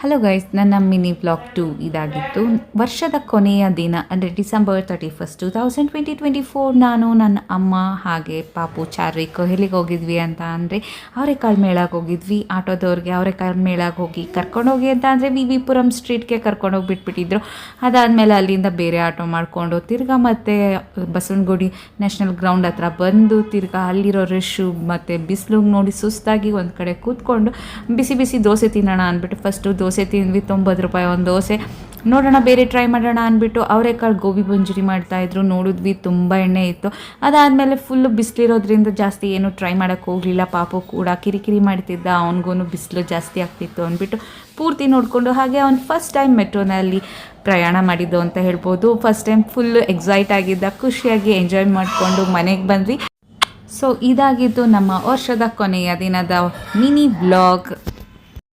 Hello guys, ನನ್ನ mini blog 2 ಇದಾಗಿತ್ತು. ವರ್ಷದ ಕೊನೆಯ ದಿನ ಅಂದರೆ ಡಿಸೆಂಬರ್ 31, 2024 ನಾನು ನನ್ನ ಅಮ್ಮ ಹಾಗೆ ಪಾಪು ಚಾರ್ವಿಕ್ ಎಲ್ಲಿಗೆ ಹೋಗಿದ್ವಿ ಅಂತ ಅಂದರೆ ಅವರೆಕಾಳು ಮೇಳಕ್ಕೆ ಹೋಗಿದ್ವಿ. ಆಟೋದವ್ರಿಗೆ ಅವರೆಕಾಳು ಮೇಳಕ್ಕೆ ಹೋಗಿ ಕರ್ಕೊಂಡೋಗಿ ಅಂತ ಅಂದರೆ ವಿ ಪುರಂ ಸ್ಟ್ರೀಟ್ಗೆ ಕರ್ಕೊಂಡೋಗಿ ಬಿಟ್ಬಿಟ್ಟಿದ್ರು. ಅದಾದಮೇಲೆ ಅಲ್ಲಿಂದ ಬೇರೆ ಆಟೋ ಮಾಡಿಕೊಂಡು ತಿರ್ಗಾ ಮತ್ತೆ ಬಸವನಗುಡಿ ನ್ಯಾಷನಲ್ ಗ್ರೌಂಡ್ ಹತ್ರ ಬಂದು ತಿರ್ಗಾ ಅಲ್ಲಿರೋ ರಶ್ಶು ಮತ್ತು ಬಿಸಿಲು ನೋಡಿ ಸುಸ್ತಾಗಿ ಒಂದು ಕಡೆ ಕೂತ್ಕೊಂಡು ಬಿಸಿ ಬಿಸಿ ದೋಸೆ ತಿನ್ನೋಣ ಅಂದ್ಬಿಟ್ಟು ಫಸ್ಟು ದೋಸೆ ತಿಂದ್ವಿ. 90 ರೂಪಾಯಿ ಒಂದು ದೋಸೆ. ನೋಡೋಣ ಬೇರೆ ಟ್ರೈ ಮಾಡೋಣ ಅಂದ್ಬಿಟ್ಟು ಅವರೆಕಾಳು ಗೋಬಿ ಮಂಚೂರಿ ಮಾಡ್ತಾಯಿದ್ರು. ನೋಡಿದ್ವಿ, ತುಂಬ ಎಣ್ಣೆ ಇತ್ತು. ಅದಾದಮೇಲೆ ಫುಲ್ಲು ಬಿಸಿಲಿರೋದ್ರಿಂದ ಜಾಸ್ತಿ ಏನು ಟ್ರೈ ಮಾಡೋಕ್ಕೆ ಹೋಗಲಿಲ್ಲ. ಪಾಪು ಕೂಡ ಕಿರಿಕಿರಿ ಮಾಡ್ತಿದ್ದ, ಅವನಿಗೂ ಬಿಸಿಲು ಜಾಸ್ತಿ ಆಗ್ತಿತ್ತು ಅಂದ್ಬಿಟ್ಟು ಪೂರ್ತಿ ನೋಡಿಕೊಂಡು ಹಾಗೆ ಅವ್ನು ಫಸ್ಟ್ ಟೈಮ್ ಮೆಟ್ರೋನಲ್ಲಿ ಪ್ರಯಾಣ ಮಾಡಿದ್ದು ಅಂತ ಹೇಳ್ಬೋದು. ಫಸ್ಟ್ ಟೈಮ್ ಫುಲ್ಲು ಎಕ್ಸೈಟ್ ಆಗಿದ್ದ, ಖುಷಿಯಾಗಿ ಎಂಜಾಯ್ ಮಾಡಿಕೊಂಡು ಮನೆಗೆ ಬಂದ್ವಿ. ಸೊ ಇದಾಗಿದ್ದು ನಮ್ಮ ವರ್ಷದ ಕೊನೆಯ ದಿನದ ಮಿನಿ ವ್ಲಾಗ್.